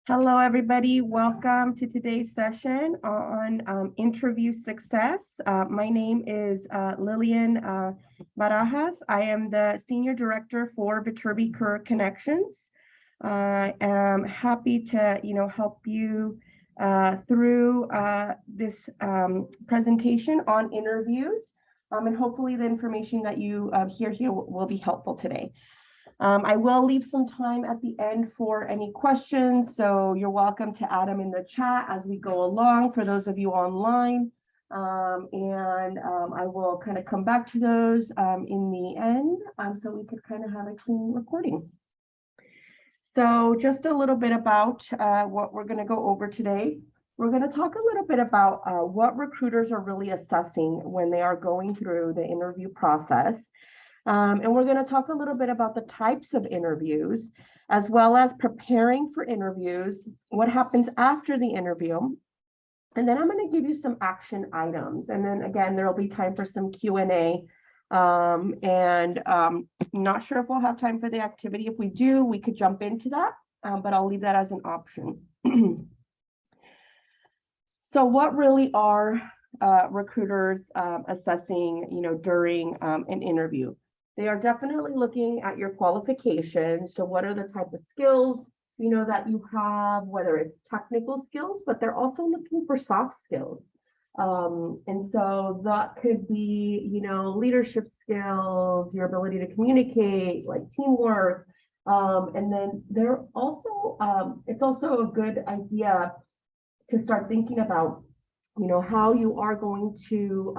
Hello, everybody. Welcome to today's session on interview success. My name is Lilian Barajas. I am the Senior Director for Viterbi Career Connections. I am happy to, help you through this presentation on interviews. And hopefully the information that you hear here will be helpful today. I will leave some time at the end for any questions, so you're welcome to add them in the chat as we go along for those of you online. I will kind of come back to those in the end so we could kind of have a clean recording. So just a little bit about what we're going to go over today. We're going to talk a little bit about what recruiters are really assessing when they are going through the interview process. And we're going to talk a little bit about the types of interviews, as well as preparing for interviews, what happens after the interview. And then I'm going to give you some action items. And then again, there'll be time for some Q&A. Not sure if we'll have time for the activity. If we do, we could jump into that, but I'll leave that as an option. So what really are recruiters assessing, during an interview? They are definitely looking at your qualifications. So what are the type of skills, that you have, whether it's technical skills, but they're also looking for soft skills. And so that could be, leadership skills, your ability to communicate, like teamwork. And then they're also, it's also a good idea to start thinking about, how you are going to,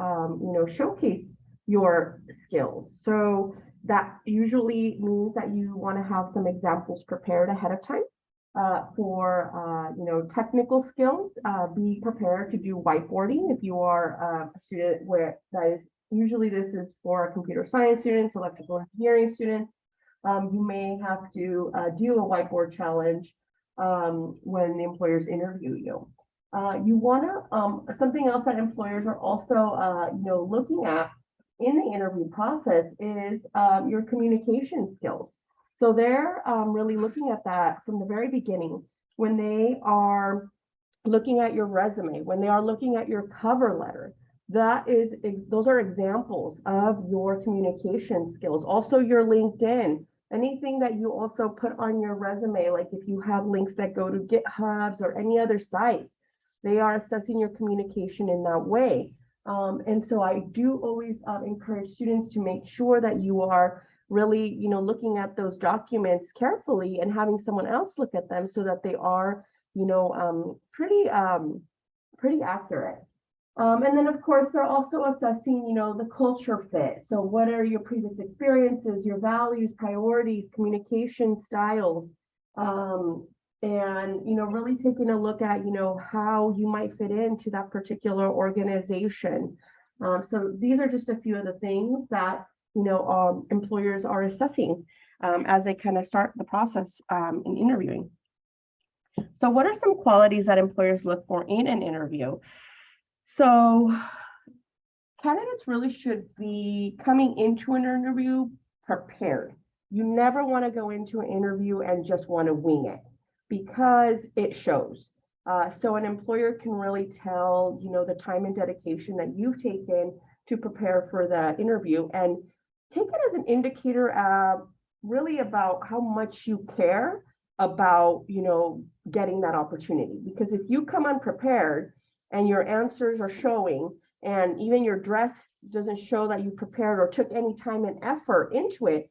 showcase your skills. So that usually means that you want to have some examples prepared ahead of time for technical skills. Be prepared to do whiteboarding if you are a student where that is usually this is for computer science students, electrical engineering students. You may have to do a whiteboard challenge when the employers interview you. You want to something else that employers are also looking at in the interview process is your communication skills. So they're really looking at that from the very beginning when they are looking at your resume, when they are looking at your cover letter. Those are examples of your communication skills. Also your LinkedIn, anything that you also put on your resume, like if you have links that go to GitHubs or any other sites, they are assessing your communication in that way. And so I do always encourage students to make sure that you are really, looking at those documents carefully and having someone else look at them so that they are, pretty accurate. And then of course, they're also assessing, the culture fit. So what are your previous experiences, your values, priorities, communication styles, and really taking a look at how you might fit into that particular organization. So these are just a few of the things that employers are assessing as they kind of start the process in interviewing. So what are some qualities that employers look for in an interview? So candidates really should be coming into an interview prepared. You never want to go into an interview and just want to wing it, because it shows. So an employer can really tell, the time and dedication that you've taken to prepare for the interview, and take it as an indicator really about how much you care about, getting that opportunity. Because if you come unprepared and your answers are showing, and even your dress doesn't show that you prepared or took any time and effort into it,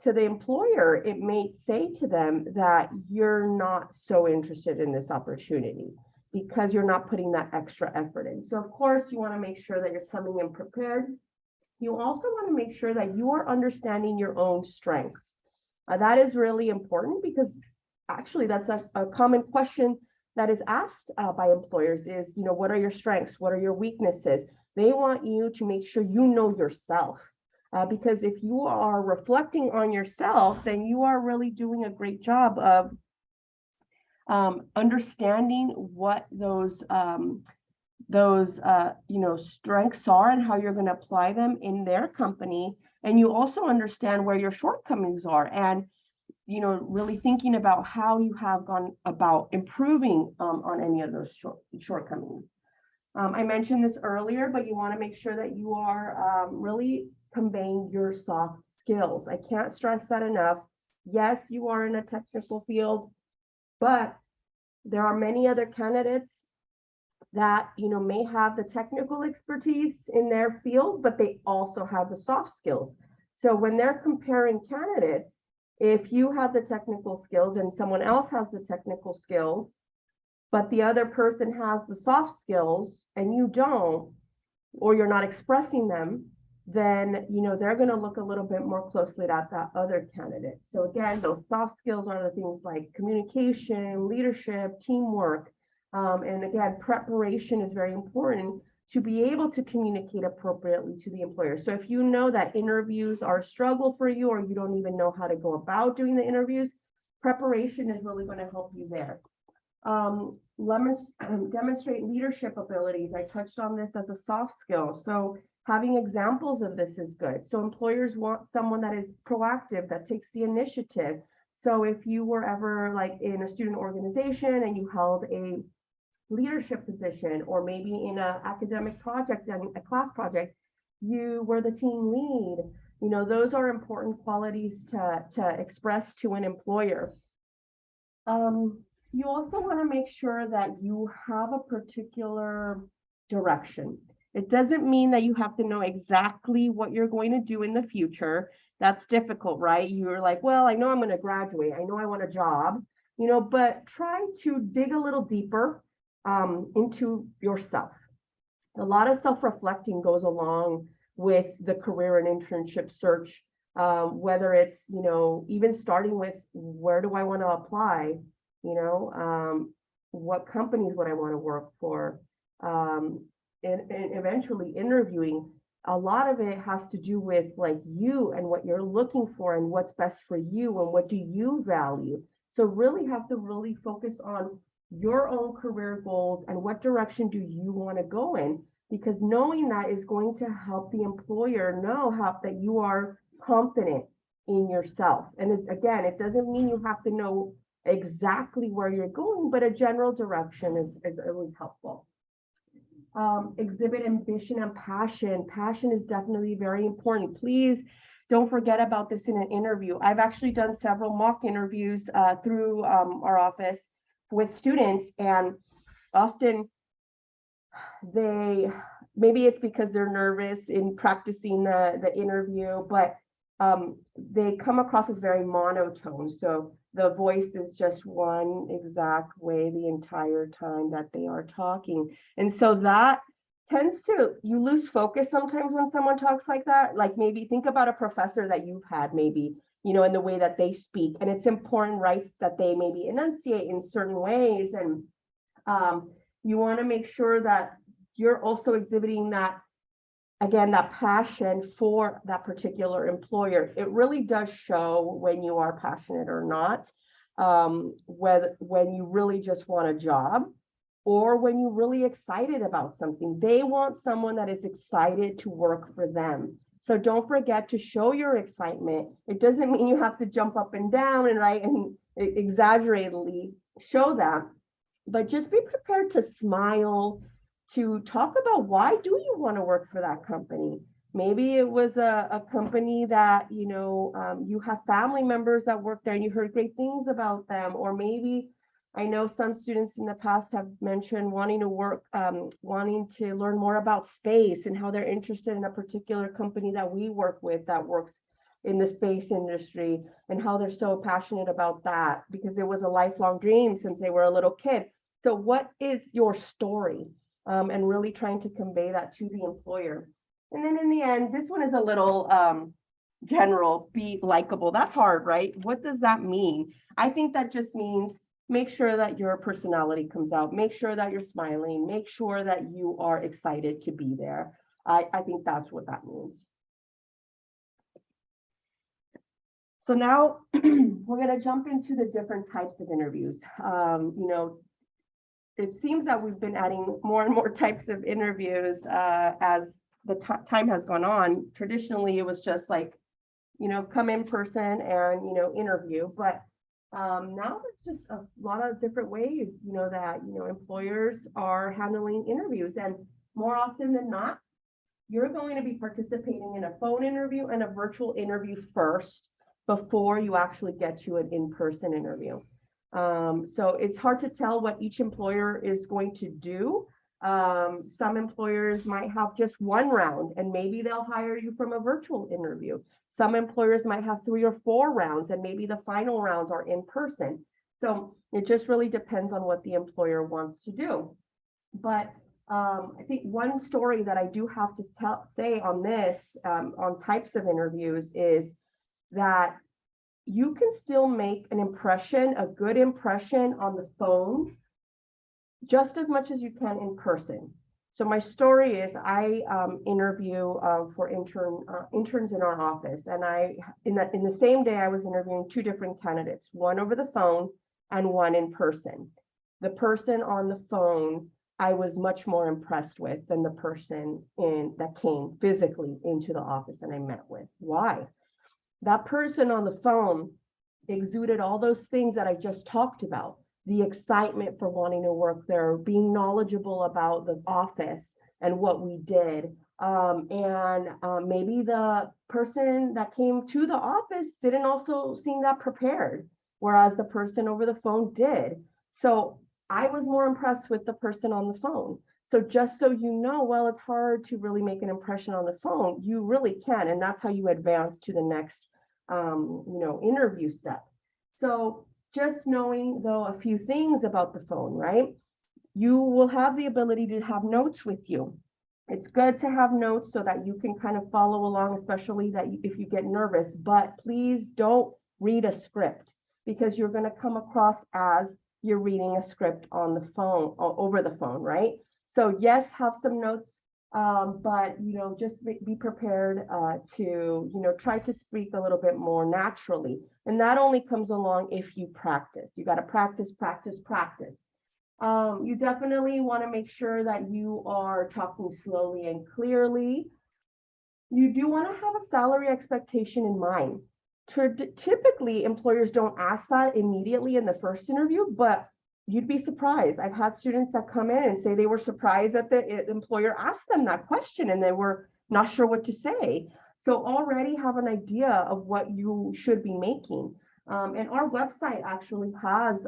to the employer, it may say to them that you're not so interested in this opportunity because you're not putting that extra effort in. So of course, you want to make sure that you're coming in prepared. You also want to make sure that you are understanding your own strengths. That is really important, because actually that's a common question that is asked by employers is, what are your strengths? What are your weaknesses? They want you to make sure you know yourself. Because if you are reflecting on yourself, then you are really doing a great job of understanding what those strengths are and how you're going to apply them in their company. And you also understand where your shortcomings are. And really thinking about how you have gone about improving on any of those shortcomings. I mentioned this earlier, but you want to make sure that you are really conveying your soft skills. I can't stress that enough. Yes, you are in a technical field, but there are many other candidates that may have the technical expertise in their field, but they also have the soft skills. So when they're comparing candidates, if you have the technical skills and someone else has the technical skills, but the other person has the soft skills and you don't, or you're not expressing them, then they're going to look a little bit more closely at that other candidate. So again, those soft skills are the things like communication, leadership, teamwork, and again, preparation is very important to be able to communicate appropriately to the employer. So if you know that interviews are a struggle for you, or you don't even know how to go about doing the interviews, preparation is really going to help you there. Demonstrate leadership abilities. I touched on this as a soft skill. So having examples of this is good. So employers want someone that is proactive, that takes the initiative. So if you were ever like in a student organization and you held a leadership position, or maybe in an academic project and a class project, you were the team lead, those are important qualities to express to an employer. You also want to make sure that you have a particular direction. It doesn't mean that you have to know exactly what you're going to do in the future. That's difficult, right? You're like, well, I know I'm going to graduate. I know I want a job, but try to dig a little deeper into yourself. A lot of self-reflecting goes along with the career and internship search, whether it's, even starting with where do I want to apply? What companies would I want to work for? And eventually interviewing. A lot of it has to do with like you and what you're looking for and what's best for you and what do you value. So really have to really focus on your own career goals and what direction do you want to go in, because knowing that is going to help the employer know that you are confident in yourself. And again, it doesn't mean you have to know exactly where you're going, but a general direction is always helpful. Exhibit ambition and passion. Passion is definitely very important. Please don't forget about this in an interview. I've actually done several mock interviews through our office with students, and often maybe it's because they're nervous in practicing the interview, but they come across as very monotone. So the voice is just one exact way the entire time that they are talking. And so that tends to, you lose focus sometimes when someone talks like that. Like maybe think about a professor that you've had, maybe, in the way that they speak. And it's important, right, that they maybe enunciate in certain ways. And you want to make sure that you're also exhibiting that, again, that passion for that particular employer. It really does show when you are passionate or not, when you really just want a job or when you're really excited about something. They want someone that is excited to work for them. So don't forget to show your excitement. It doesn't mean you have to jump up and down and exaggeratedly show that, but just be prepared to smile, to talk about why do you want to work for that company. Maybe it was a company that, you have family members that work there and you heard great things about them. Or maybe, I know some students in the past have mentioned wanting to learn more about space and how they're interested in a particular company that we work with that works in the space industry, and how they're so passionate about that because it was a lifelong dream since they were a little kid. So what is your story? And really trying to convey that to the employer. And then in the end, this one is a little general, be likable. That's hard, right? What does that mean? I think that just means make sure that your personality comes out, make sure that you're smiling, make sure that you are excited to be there. I think that's what that means. So now we're going to jump into the different types of interviews. It seems that we've been adding more and more types of interviews as the time has gone on. Traditionally, it was just like, come in person and, interview. But now there's just a lot of different ways, that, employers are handling interviews. And more often than not, you're going to be participating in a phone interview and a virtual interview first before you actually get to an in-person interview. So it's hard to tell what each employer is going to do. Some employers might have just one round and maybe they'll hire you from a virtual interview. Some employers might have 3 or 4 rounds and maybe the final rounds are in person. So it just really depends on what the employer wants to do. But I think one story that I do have to say on this, on types of interviews, is that you can still make an impression, a good impression on the phone, just as much as you can in person. So my story is I interview for interns in our office, and in the same day I was interviewing 2 different candidates, one over the phone and one in person. The person on the phone I was much more impressed with than the person that came physically into the office and I met with. Why? That person on the phone exuded all those things that I just talked about. The excitement for wanting to work there, being knowledgeable about the office and what we did. Maybe the person that came to the office didn't also seem that prepared, whereas the person over the phone did. So I was more impressed with the person on the phone. So just so you know, well, it's hard to really make an impression on the phone. You really can, and that's how you advance to the next, interview step. So just knowing, though, a few things about the phone, right? You will have the ability to have notes with you. It's good to have notes so that you can kind of follow along, especially that if you get nervous, but please don't read a script because you're going to come across as you're reading a script on the phone or over the phone, right? So yes, have some notes, but just be prepared to try to speak a little bit more naturally, and that only comes along if you practice. You got to practice. You definitely want to make sure that you are talking slowly and clearly. You do want to have a salary expectation in mind. Typically, employers don't ask that immediately in the first interview, but you'd be surprised. I've had students that come in and say they were surprised that the employer asked them that question and they were not sure what to say. So already have an idea of what you should be making. And our website actually has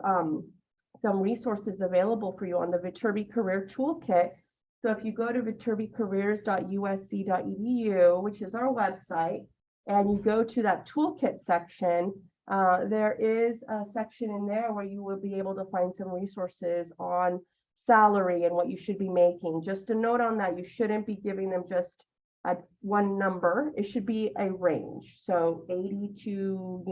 some resources available for you on the Viterbi Career Toolkit. So if you go to viterbicareers.usc.edu, which is our website, and you go to that toolkit section, there is a section in there where you will be able to find some resources on salary and what you should be making. Just a note on that, you shouldn't be giving them just one number. It should be a range. So 80 to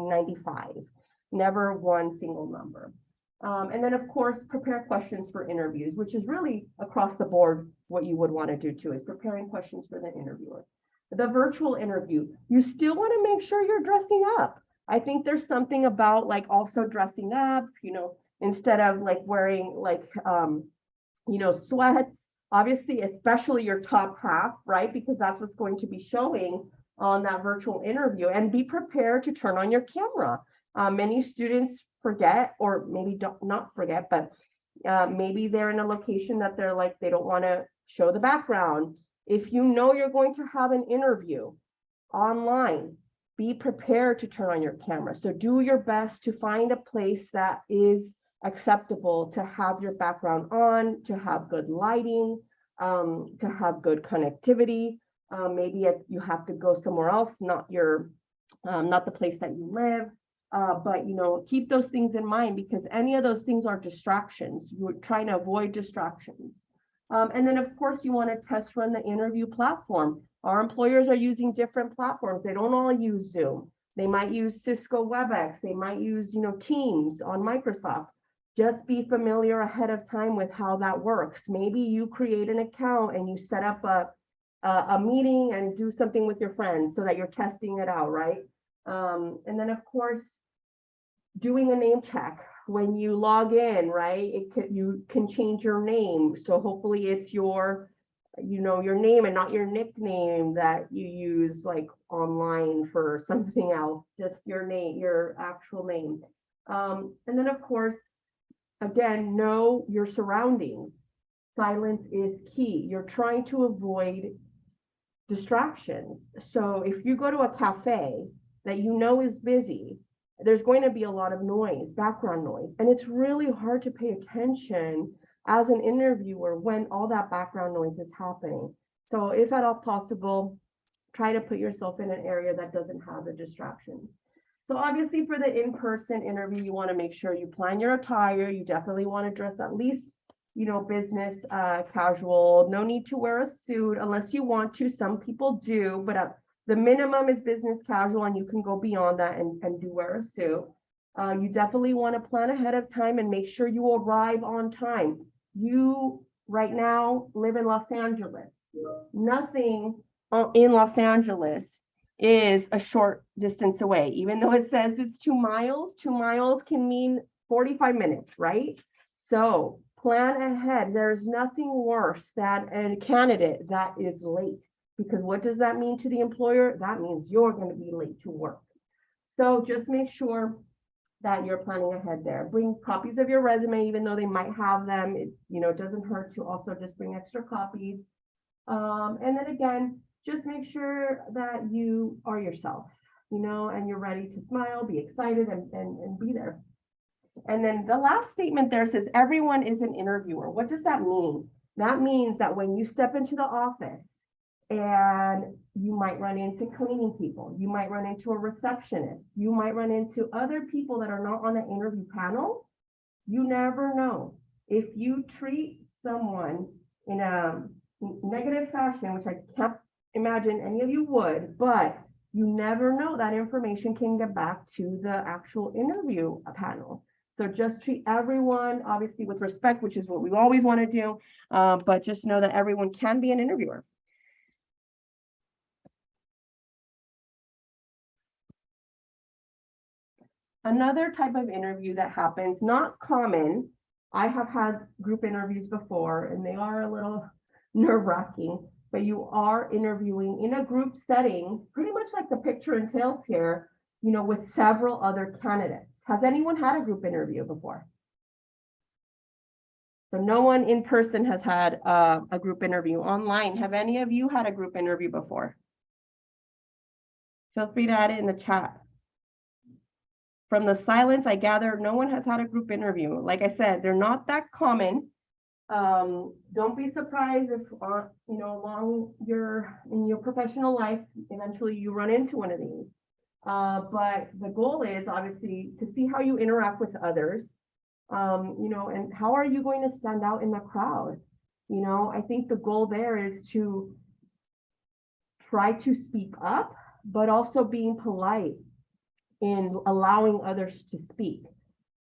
95, never one single number. And then of course, prepare questions for interviews, which is really across the board what you would want to do too, is preparing questions for the interviewer. The virtual interview, you still want to make sure you're dressing up. I think there's something about like also dressing up, instead of like wearing like, sweats, obviously, especially your top half, right? Because that's what's going to be showing on that virtual interview, and be prepared to turn on your camera. Many students forget, or maybe not forget, but maybe they're in a location that they don't want to show the background. If you know you're going to have an interview online, be prepared to turn on your camera. So do your best to find a place that is acceptable to have your background on, to have good lighting, to have good connectivity. Maybe you have to go somewhere else, not the place that you live. But keep those things in mind, because any of those things are distractions. You're trying to avoid distractions. And then of course you want to test run the interview platform. Our employers are using different platforms. They don't all use Zoom. They might use Cisco WebEx. They might use Teams on Microsoft. Just be familiar ahead of time with how that works. Maybe you create an account and you set up a meeting and do something with your friends so that you're testing it out, right? And then of course, doing a name check when you log in, right? You can change your name. So hopefully it's your your name and not your nickname that you use like online for something else, just your name, your actual name. And then of course, again, know your surroundings. Silence is key. You're trying to avoid distractions. So if you go to a cafe that you know is busy, there's going to be a lot of noise, background noise, and it's really hard to pay attention as an interviewer when all that background noise is happening. So if at all possible, try to put yourself in an area that doesn't have the distractions. So obviously for the in-person interview, you want to make sure you plan your attire. You definitely want to dress at least, business casual. No need to wear a suit unless you want to. Some people do, but the minimum is business casual, and you can go beyond that and do wear a suit. You definitely want to plan ahead of time and make sure you arrive on time. You right now live in Los Angeles. Nothing in Los Angeles is a short distance away. Even though it says it's 2 miles, 2 miles can mean 45 minutes, right? So plan ahead. There's nothing worse than a candidate that is late, because what does that mean to the employer? That means you're going to be late to work. So just make sure that you're planning ahead there. Bring copies of your resume, even though they might have them. It doesn't hurt to also just bring extra copies. And then again, just make sure that you are yourself, and you're ready to smile, be excited, and be there. And then the last statement there says, everyone is an interviewer. What does that mean? That means that when you step into the office, and you might run into cleaning people, you might run into a receptionist, you might run into other people that are not on the interview panel. You never know. If you treat someone in a negative fashion, which I can't imagine any of you would, but you never know, that information can get back to the actual interview panel. So just treat everyone, obviously, with respect, which is what we always want to do, but just know that everyone can be an interviewer. Another type of interview that happens, not common. I have had group interviews before, and they are a little nerve-wracking, but you are interviewing in a group setting, pretty much like the picture entails here, with several other candidates. Has anyone had a group interview before? So no one in person has had a group interview. Online, have any of you had a group interview before? Feel free to add it in the chat. From the silence, I gather no one has had a group interview. Like I said, they're not that common. Don't be surprised if, along in your professional life, eventually you run into one of these. But the goal is obviously to see how you interact with others, and how are you going to stand out in the crowd? I think the goal there is to try to speak up, but also being polite in allowing others to speak.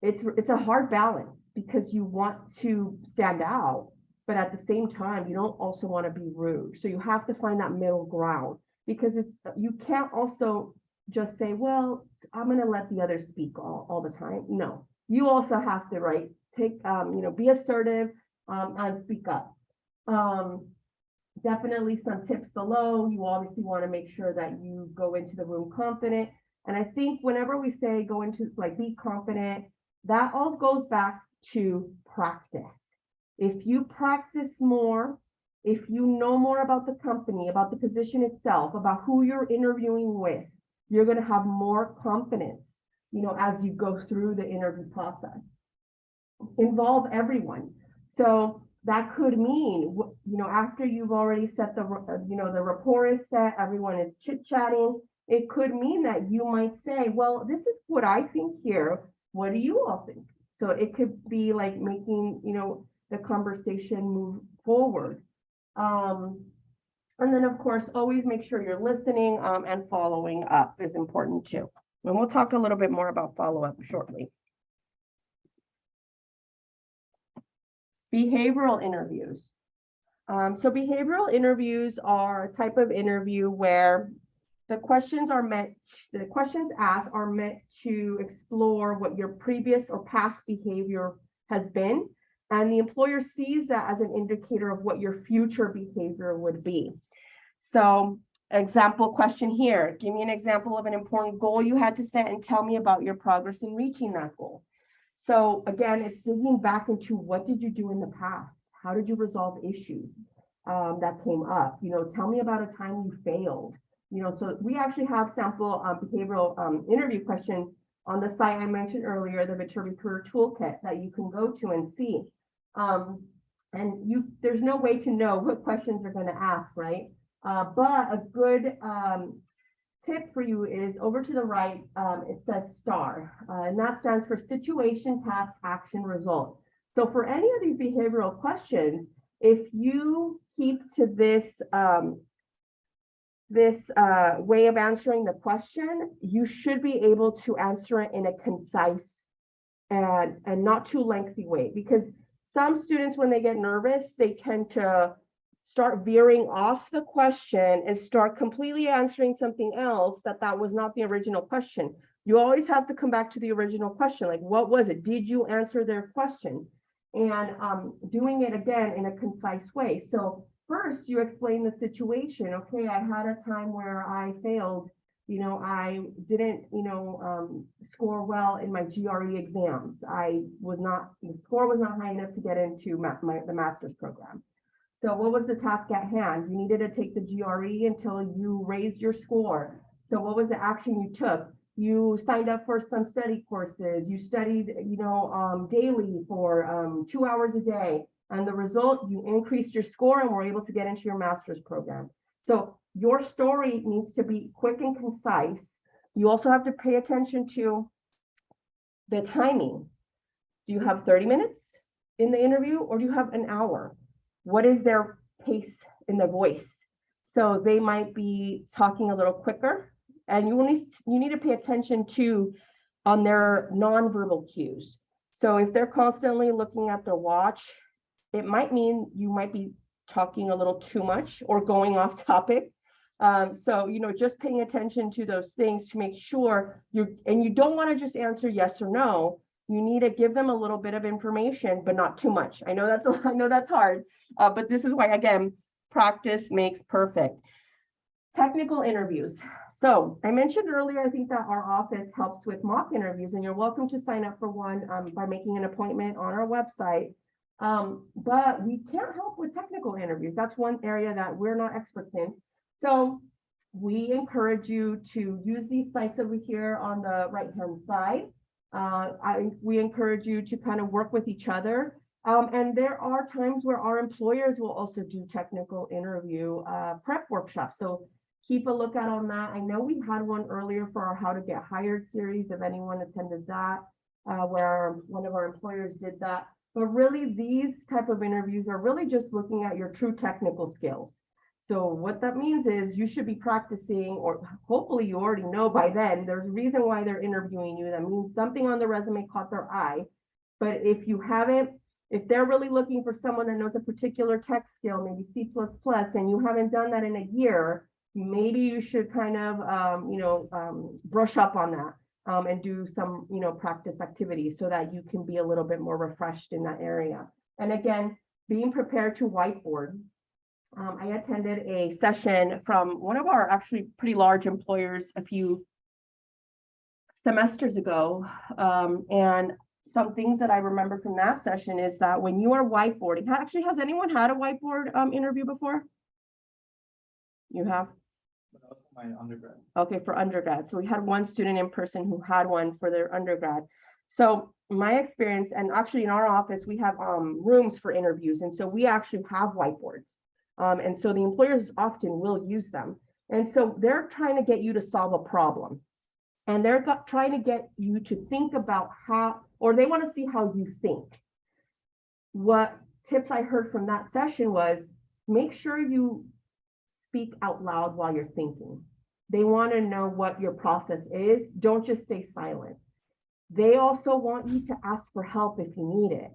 It's a hard balance, because you want to stand out, but at the same time, you don't also want to be rude. So you have to find that middle ground, because you can't also just say, well, I'm going to let the others speak all the time. No, you also have to, be assertive and speak up. Definitely some tips below. You obviously want to make sure that you go into the room confident. And I think whenever we say go into be confident, that all goes back to practice. If you practice more, if you know more about the company, about the position itself, about who you're interviewing with, you're going to have more confidence, as you go through the interview process. Involve everyone. So that could mean, after you've already set the rapport is set, everyone is chit-chatting, it could mean that you might say, well, this is what I think here. What do you all think? So it could be like making, the conversation move forward. And then, of course, always make sure you're listening and following up is important too. And we'll talk a little bit more about follow-up shortly. Behavioral interviews. So behavioral interviews are a type of interview where the questions asked are meant to explore what your previous or past behavior has been, And the employer sees that as an indicator of what your future behavior would be. So, example question here. Give me an example of an important goal you had to set and tell me about your progress in reaching that goal. So again, it's digging back into what did you do in the past? How did you resolve issues that came up? Tell me about a time you failed. So we actually have sample behavioral interview questions on the site I mentioned earlier, the Mature Recruiter Toolkit, that you can go to and see. There's no way to know what questions they're going to ask, right? But a good tip for you is over to the right, it says STAR, and that stands for Situation, Task, Action, Result. So for any of these behavioral questions, if you keep to this way of answering the question, you should be able to answer it in a concise and not too lengthy way, because some students, when they get nervous, they tend to start veering off the question and start completely answering something else that was not the original question. You always have to come back to the original question, like, what was it? Did you answer their question? And doing it again in a concise way. So first, you explain the situation. Okay, I had a time where I failed. I didn't, score well in my GRE exams. The score was not high enough to get into the master's program. So what was the task at hand? You needed to take the GRE until you raised your score. So what was the action you took? You signed up for some study courses. You studied, daily for 2 hours a day. And the result, you increased your score and were able to get into your master's program. So your story needs to be quick and concise. You also have to pay attention to the timing. Do you have 30 minutes in the interview, or do you have an hour? What is their pace in their voice? So they might be talking a little quicker, and you need to pay attention to on their nonverbal cues. So if they're constantly looking at their watch, it might mean you might be talking a little too much or going off topic. So, just paying attention to those things to make sure you don't want to just answer yes or no. You need to give them a little bit of information, but not too much. I know that's hard, but this is why, again, practice makes perfect. Technical interviews. So I mentioned earlier, I think that our office helps with mock interviews, and you're welcome to sign up for one by making an appointment on our website. But we can't help with technical interviews. That's one area that we're not experts in. So we encourage you to use these sites over here on the right-hand side. We encourage you to kind of work with each other. And there are times where our employers will also do technical interview prep workshops. So keep a lookout on that. I know we had one earlier for our How to Get Hired series, if anyone attended that, where one of our employers did that. But really, these type of interviews are really just looking at your true technical skills. So what that means is you should be practicing, or hopefully you already know by then, there's a reason why they're interviewing you. That means something on the resume caught their eye. But if you haven't, if they're really looking for someone that knows a particular tech skill, maybe C++, and you haven't done that in a year, maybe you should kind of, brush up on that and do some, practice activities so that you can be a little bit more refreshed in that area. And again, being prepared to whiteboard. I attended a session from one of our actually pretty large employers a few semesters ago. And some things that I remember from that session is that when you are whiteboarding, has anyone had a whiteboard interview before? You have? That was for my undergrad. Okay, for undergrad. So we had one student in person who had one for their undergrad. So my experience, and actually in our office, we have rooms for interviews. And so we actually have whiteboards. And so the employers often will use them. And so they're trying to get you to solve a problem. And they're trying to get you to think about how, or they want to see how you think. What tips I heard from that session was, make sure you speak out loud while you're thinking. They want to know what your process is. Don't just stay silent. They also want you to ask for help if you need it.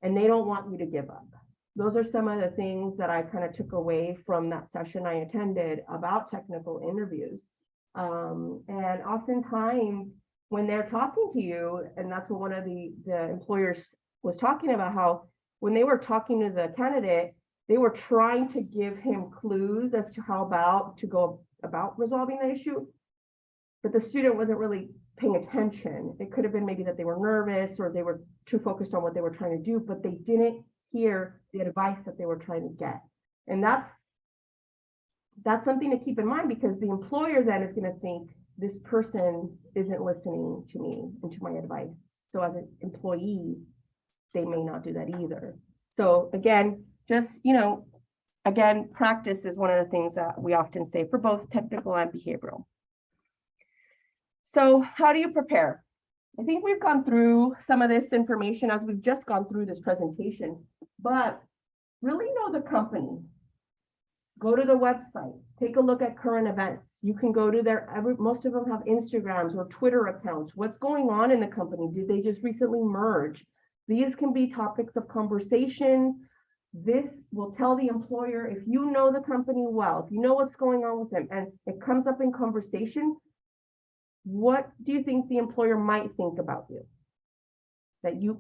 And they don't want you to give up. Those are some of the things that I kind of took away from that session I attended about technical interviews. And oftentimes when they're talking to you, and that's what one of the employers was talking about, how when they were talking to the candidate, they were trying to give him clues as to how to go about resolving the issue. But the student wasn't really paying attention. It could have been maybe that they were nervous or they were too focused on what they were trying to do, but they didn't hear the advice that they were trying to get. And that's something to keep in mind, because the employer then is going to think this person isn't listening to me and to my advice. So as an employee, they may not do that either. So again, just, again, practice is one of the things that we often say for both technical and behavioral. So how do you prepare? I think we've gone through some of this information as we've just gone through this presentation, but really know the company. Go to the website, take a look at current events. You can go to most of them have Instagrams or Twitter accounts. What's going on in the company? Did they just recently merge? These can be topics of conversation. This will tell the employer, if you know the company well, if you know what's going on with them, and it comes up in conversation, what do you think the employer might think about you? That you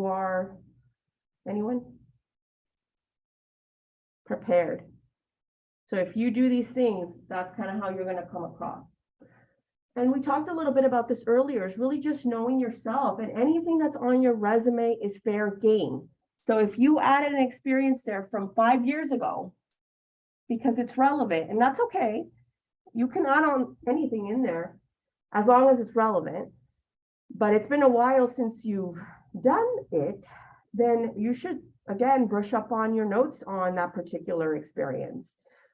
are, anyone? Prepared. So if you do these things, that's kind of how you're going to come across. And we talked a little bit about this earlier, is really just knowing yourself, and anything that's on your resume is fair game. So if you added an experience there from 5 years ago, because it's relevant, and that's okay, you can add on anything in there as long as it's relevant, but it's been a while since you've done it, then you should, again, brush up on your notes on that particular experience.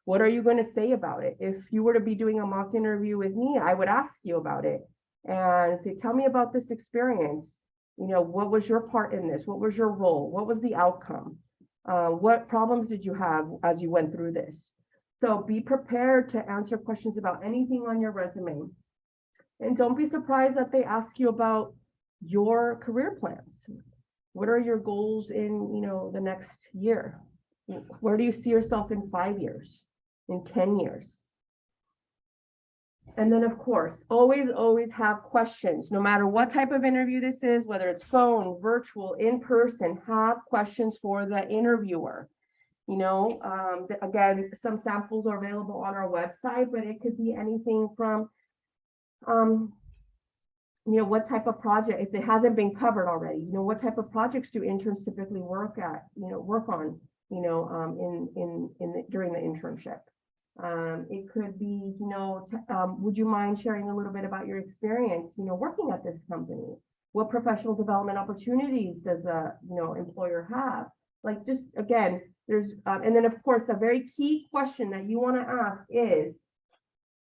What are you going to say about it? If you were to be doing a mock interview with me, I would ask you about it and say, tell me about this experience. What was your part in this? What was your role? What was the outcome? What problems did you have as you went through this? So be prepared to answer questions about anything on your resume. And don't be surprised that they ask you about your career plans. What are your goals in, the next year? Where do you see yourself in 5 years, in 10 years? And then, of course, always have questions. No matter what type of interview this is, whether it's phone, virtual, in person, have questions for the interviewer. Again, some samples are available on our website, but it could be anything from, what type of project, if it hasn't been covered already, what type of projects do interns typically work on, during the internship. It could be, would you mind sharing a little bit about your experience, working at this company? What professional development opportunities does a, employer have? Like, just again, there's, and then of course, a very key question that you want to ask is,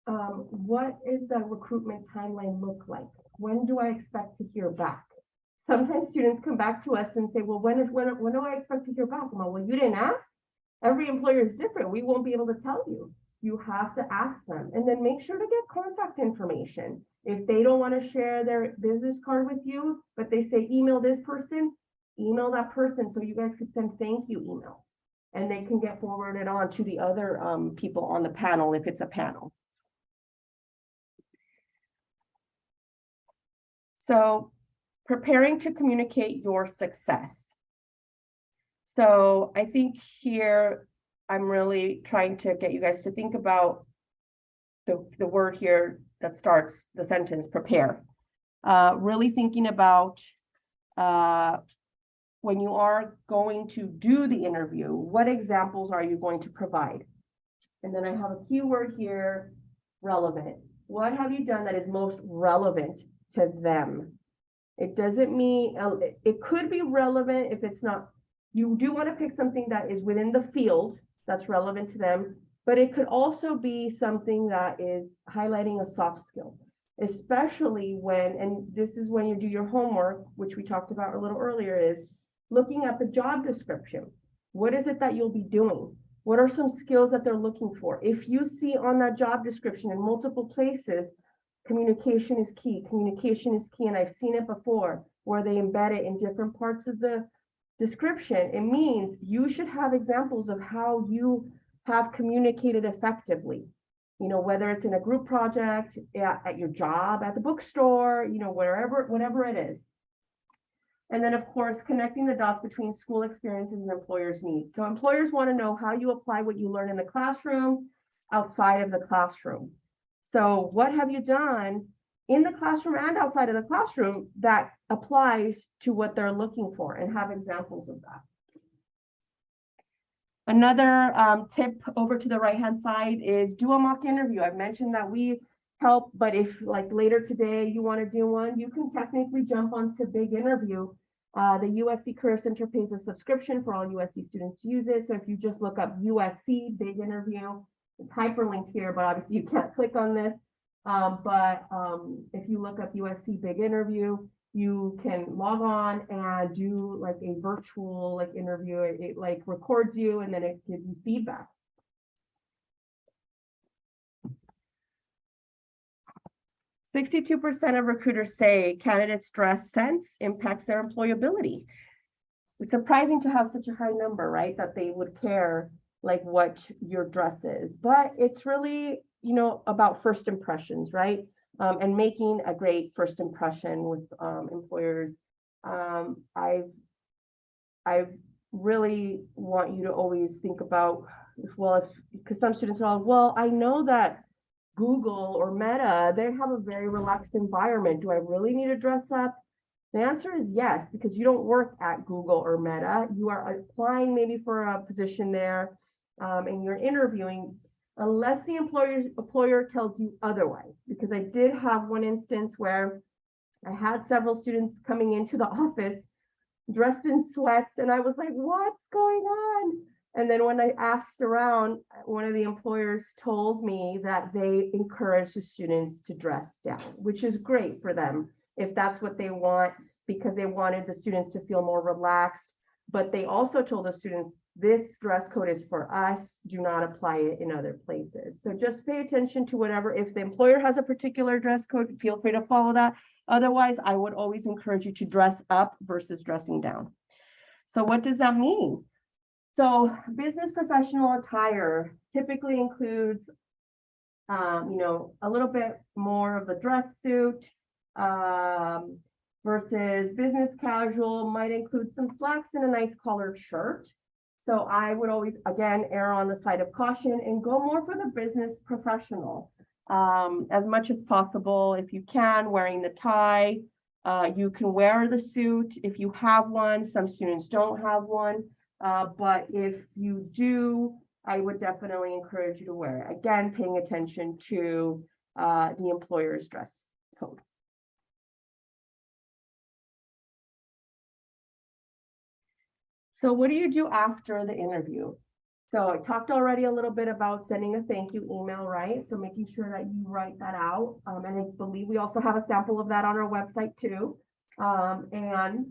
what is the recruitment timeline look like? When do I expect to hear back? Sometimes students come back to us and say, well, when do I expect to hear back? Well, you didn't ask. Every employer is different. We won't be able to tell you. You have to ask them, and then make sure to get contact information. If they don't want to share their business card with you, but they say, email this person, email that person, so you guys could send thank you emails, and they can get forwarded on to the other people on the panel if it's a panel. So preparing to communicate your success. So I think here, I'm really trying to get you guys to think about the word here that starts the sentence, prepare. Really thinking about when you are going to do the interview, what examples are you going to provide? And then I have a keyword here, relevant. What have you done that is most relevant to them? It doesn't mean, it could be relevant if it's not. You do want to pick something that is within the field that's relevant to them, but it could also be something that is highlighting a soft skill, especially when, and this is when you do your homework, which we talked about a little earlier, is looking at the job description. What is it that you'll be doing? What are some skills that they're looking for? If you see on that job description in multiple places, communication is key, and I've seen it before where they embed it in different parts of the description, it means you should have examples of how you have communicated effectively, whether it's in a group project, at your job, at the bookstore, whatever it is. And then, of course, connecting the dots between school experiences and employers' needs. So employers want to know how you apply what you learn in the classroom outside of the classroom. So what have you done in the classroom and outside of the classroom that applies to what they're looking for, and have examples of that. Another tip over to the right-hand side is do a mock interview. I've mentioned that we help, but if like later today you want to do one, you can technically jump onto Big Interview. The USC Career Center pays a subscription for all USC students to use it. So if you just look up USC Big Interview, it's hyperlinked here, but obviously you can't click on this. If you look up USC Big Interview, you can log on and do like a virtual like interview. It like records you and then it gives you feedback. 62% of recruiters say candidates' dress sense impacts their employability. It's surprising to have such a high number, right? That they would care like what your dress is, but it's really, you know, about first impressions, right? And making a great first impression with employers. I really want you to always think about, well, because some students are like, well, I know that Google or Meta, they have a very relaxed environment. Do I really need to dress up? The answer is yes, because you don't work at Google or Meta. You are applying maybe for a position there, and you're interviewing, unless the employer tells you otherwise. Because I did have one instance where I had several students coming into the office dressed in sweats, and I was like, what's going on? And then when I asked around, one of the employers told me that they encourage the students to dress down, which is great for them if that's what they want, because they wanted the students to feel more relaxed. But they also told the students, this dress code is for us, do not apply it in other places. So just pay attention to whatever, if the employer has a particular dress code, feel free to follow that. Otherwise, I would always encourage you to dress up versus dressing down. So what does that mean? So business professional attire typically includes, you know, a little bit more of the dress suit, versus business casual might include some slacks and a nice collared shirt. So I would always, again, err on the side of caution and go more for the business professional. As much as possible, if you can, wearing the tie. You can wear the suit if you have one. Some students don't have one. But if you do, I would definitely encourage you to wear it. Again, paying attention to the employer's dress code. So what do you do after the interview? So I talked already a little bit about sending a thank you email, right? So making sure that you write that out. And I believe we also have a sample of that on our website too. And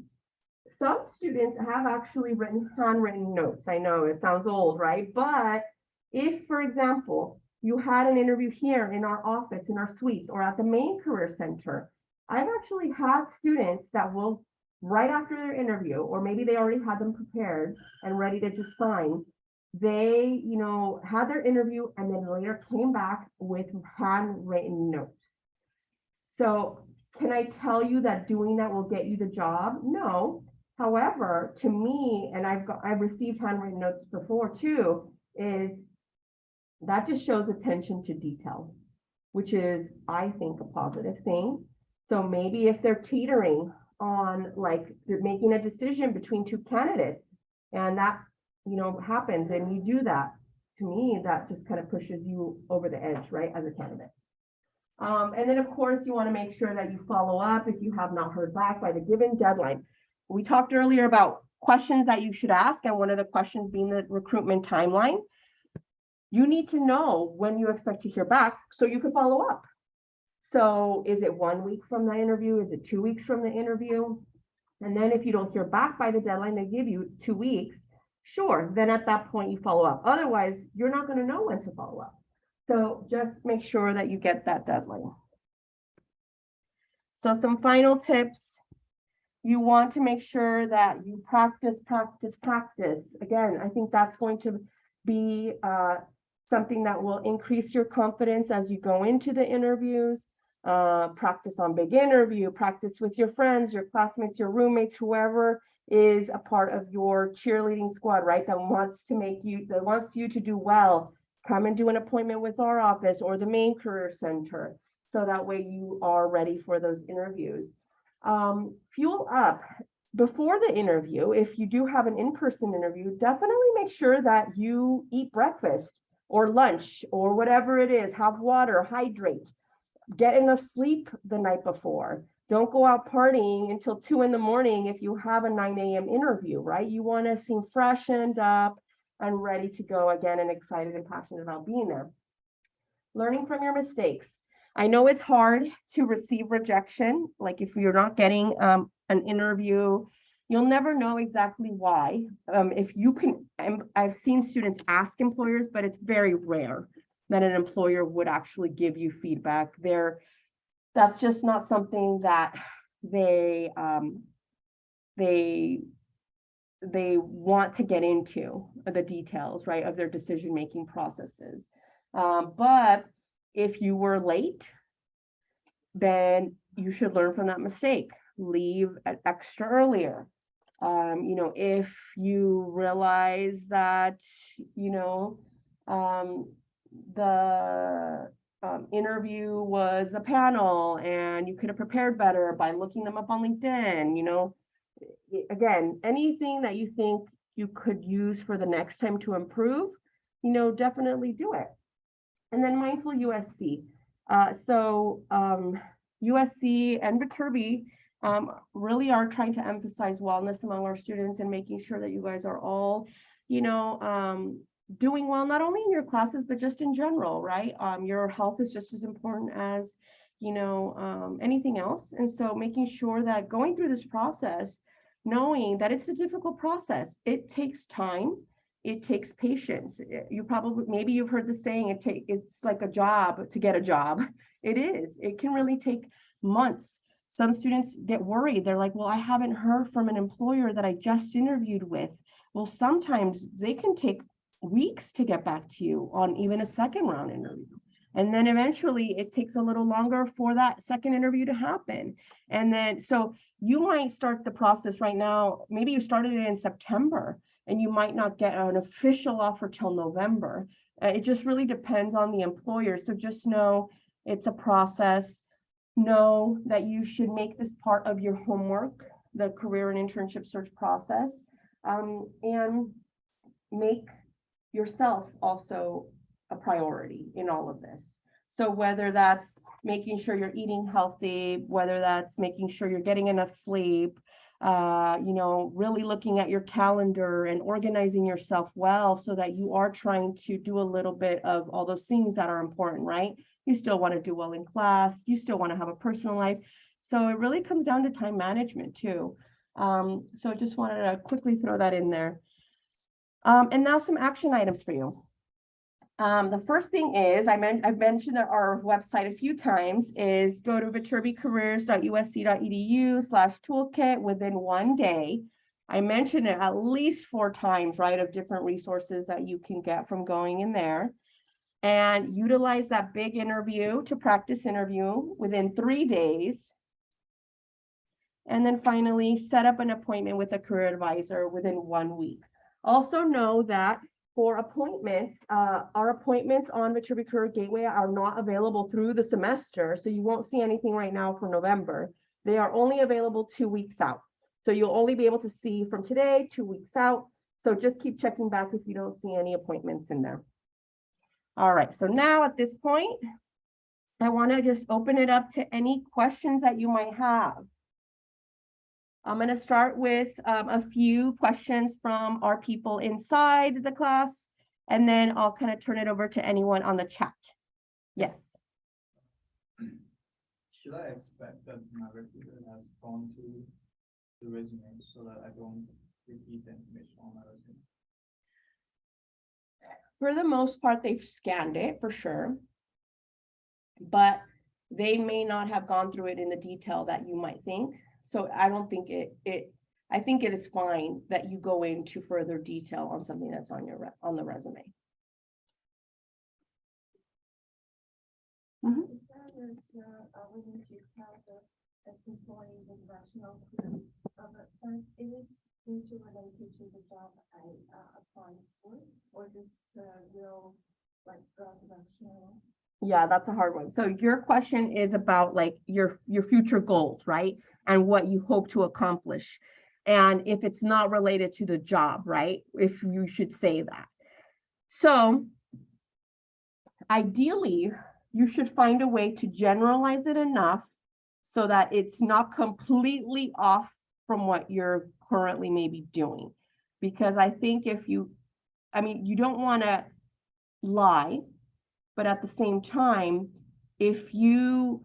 some students have actually written handwritten notes. I know it sounds old, right? But if, for example, you had an interview here in our office, in our suite, or at the main career center, I've actually had students that will, right after their interview, or maybe they already had them prepared and ready to just sign, they, you know, had their interview and then later came back with handwritten notes. So can I tell you that doing that will get you the job? No. However, to me, and I've received handwritten notes before too, is that just shows attention to detail, which is, I think, a positive thing. So maybe if they're teetering on, like, they're making a decision between two candidates, and that, you know, happens, and you do that, to me, that just kind of pushes you over the edge, right, as a candidate. And then, of course, you want to make sure that you follow up if you have not heard back by the given deadline. We talked earlier about questions that you should ask, and one of the questions being the recruitment timeline. You need to know when you expect to hear back so you can follow up. So is it 1 week from the interview? Is it 2 weeks from the interview? And then if you don't hear back by the deadline they give you, 2 weeks, sure, then at that point you follow up. Otherwise, you're not going to know when to follow up. So just make sure that you get that deadline. So some final tips. You want to make sure that you practice. Again, I think that's going to be something that will increase your confidence as you go into the interviews. practice on big interview, practice with your friends, your classmates, your roommates, whoever is a part of your cheerleading squad, right? That wants you to do well. Come and do an appointment with our office or the main career center. So that way you are ready for those interviews. Fuel up. Before the interview, if you do have an in-person interview, definitely make sure that you eat breakfast or lunch or whatever it is. Have water, hydrate, get enough sleep the night before. Don't go out partying until 2 a.m. if you have a 9 a.m. interview, right? You want to seem freshened up and ready to go again and excited and passionate about being there. Learning from your mistakes. I know it's hard to receive rejection. Like if you're not getting an interview, you'll never know exactly why. If you can, I've seen students ask employers, but it's very rare that an employer would actually give you feedback. That's just not something that they want to get into the details, right, of their decision-making processes. But if you were late, then you should learn from that mistake. Leave extra earlier. If you realize that, the interview was a panel and you could have prepared better by looking them up on LinkedIn, again, anything that you think you could use for the next time to improve, definitely do it. And then mindful USC. USC and Viterbi really are trying to emphasize wellness among our students and making sure that you guys are all, doing well, not only in your classes, but just in general, right? Your health is just as important as, anything else. And so making sure that going through this process, knowing that it's a difficult process, it takes time, it takes patience. Maybe you've heard the saying, it's like a job to get a job. It is. It can really take months. Some students get worried. They're like, well, I haven't heard from an employer that I just interviewed with. Well, sometimes they can take weeks to get back to you on even a second round interview. And then eventually it takes a little longer for that second interview to happen. And then, so you might start the process right now. Maybe you started it in September and you might not get an official offer till November. It just really depends on the employer. So just know it's a process. Know that you should make this part of your homework, the career and internship search process, and make yourself also a priority in all of this. So whether that's making sure you're eating healthy, whether that's making sure you're getting enough sleep, really looking at your calendar and organizing yourself well so that you are trying to do a little bit of all those things that are important, right? You still want to do well in class, you still want to have a personal life. So it really comes down to time management too. So just wanted to quickly throw that in there. And now some action items for you. The first thing is, I've mentioned our website a few times, is go to viterbicareers.usc.edu/toolkit within 1 day. I mentioned it at least 4 times, right, of different resources that you can get from going in there. And utilize that big interview to practice interview within 3 days. And then finally, set up an appointment with a career advisor within 1 week. Also know that for appointments, our appointments on Viterbi Career Gateway are not available through the semester, so you won't see anything right now for November. They are only available 2 weeks out. So you'll only be able to see from today, 2 weeks out. So just keep checking back if you don't see any appointments in there. All right, so now at this point, I want to just open it up to any questions that you might have. I'm going to start with a few questions from our people inside the class, and then I'll kind of turn it over to anyone on the chat. Yes. Should I expect that my recruiter has gone through the resume so that I don't repeat the information on my resume? For the most part, they've scanned it for sure, but they may not have gone through it in the detail that you might think. So I don't think I think it is fine that you go into further detail on something that's on the resume. Is that a we need to have the employee with rational clue, but it is interrelated to the job I applied for, or this will like rational. Yeah, that's a hard one. So your question is about like your future goals, right? And what you hope to accomplish. And if it's not related to the job, right? If you should say that. So ideally, you should find a way to generalize it enough so that it's not completely off from what you're currently maybe doing. Because I think if you, I mean, you don't want to lie, but at the same time, if you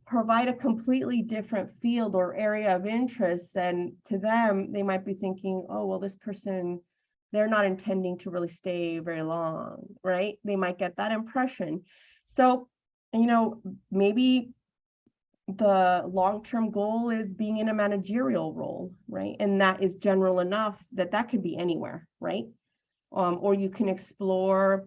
provide a completely different field or area of interest, then to them, they might be thinking, oh, well, this person, they're not intending to really stay very long, right? They might get that impression. So, maybe the long-term goal is being in a managerial role, right? And that is general enough that that could be anywhere, right? Or you can explore,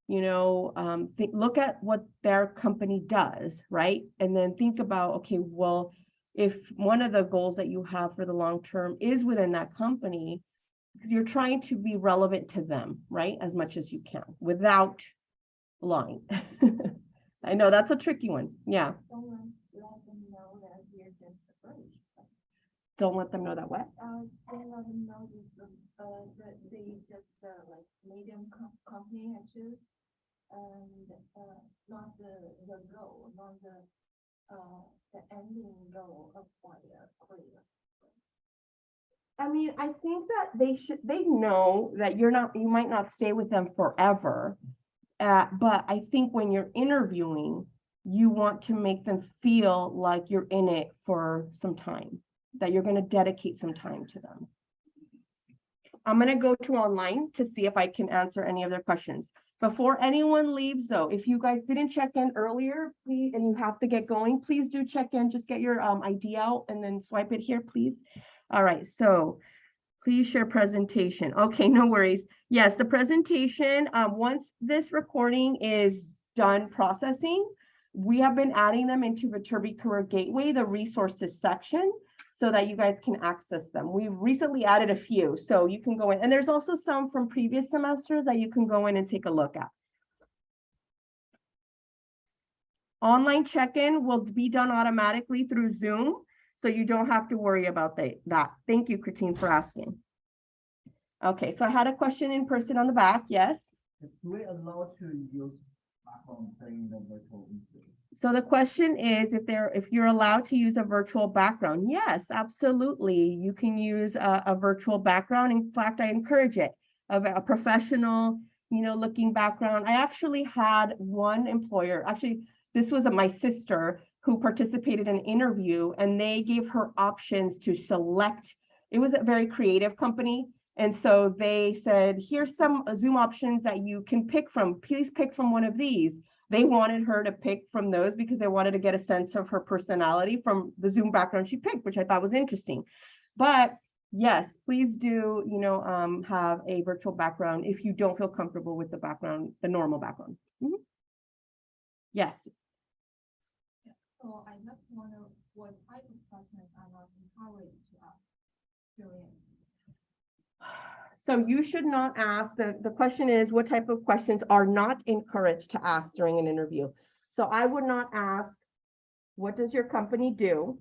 look at what their company does, right? And then think about, okay, well, if one of the goals that you have for the long term is within that company, you're trying to be relevant to them, right? As much as you can without lying. I know that's a tricky one. Yeah. Don't let them know that what? Don't let them know that they just like medium company I choose, and not the goal, not the ending goal of my career. I mean, I think that they know that you might not stay with them forever. But I think when you're interviewing, you want to make them feel like you're in it for some time, that you're going to dedicate some time to them. I'm going to go to online to see if I can answer any of their questions. Before anyone leaves, though, if you guys didn't check in earlier, please, and you have to get going, please do check in. Just get your ID out and then swipe it here, please. All right, so please share presentation. Okay, no worries. Yes, the presentation, once this recording is done processing, we have been adding them into Viterbi Career Gateway, the resources section, so that you guys can access them. We recently added a few, so you can go in. And there's also some from previous semesters that you can go in and take a look at. Online check-in will be done automatically through Zoom, so you don't have to worry about that. Thank you, Christine, for asking. Okay, so I had a question in person on the back. Yes? Are we allowed to use background playing the virtual interview? So the question is if you're allowed to use a virtual background. Yes, absolutely. You can use a virtual background. In fact, I encourage it, of a professional, looking background. I actually had one employer, actually, this was my sister who participated in an interview, and they gave her options to select. It was a very creative company. And so they said, here's some Zoom options that you can pick from. Please pick from one of these. They wanted her to pick from those because they wanted to get a sense of her personality from the Zoom background she picked, which I thought was interesting. But yes, please do, have a virtual background if you don't feel comfortable with the background, the normal background. Mm-hmm. Yes. So I just wonder what type of questions are not encouraged to ask during. So you should not ask, the question is, what type of questions are not encouraged to ask during an interview? So I would not ask, what does your company do?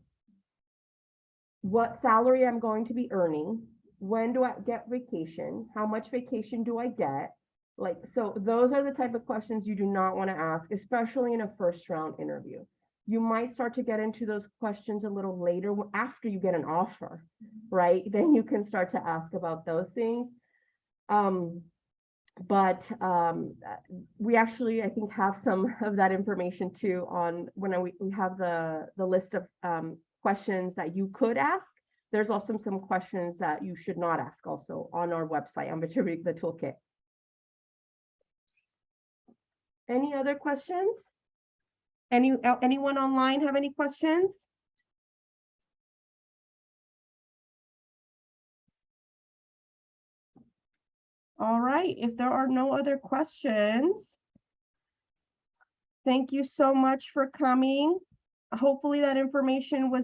What salary I'm going to be earning? When do I get vacation? How much vacation do I get? So those are the type of questions you do not want to ask, especially in a first round interview. You might start to get into those questions a little later after you get an offer, right? Then you can start to ask about those things. We actually, I think, have some of that information too on when we have the list of questions that you could ask. There's also some questions that you should not ask also on our website, on the toolkit. Any other questions? Anyone online have any questions? All right, if there are no other questions, Thank you so much for coming. Hopefully that information was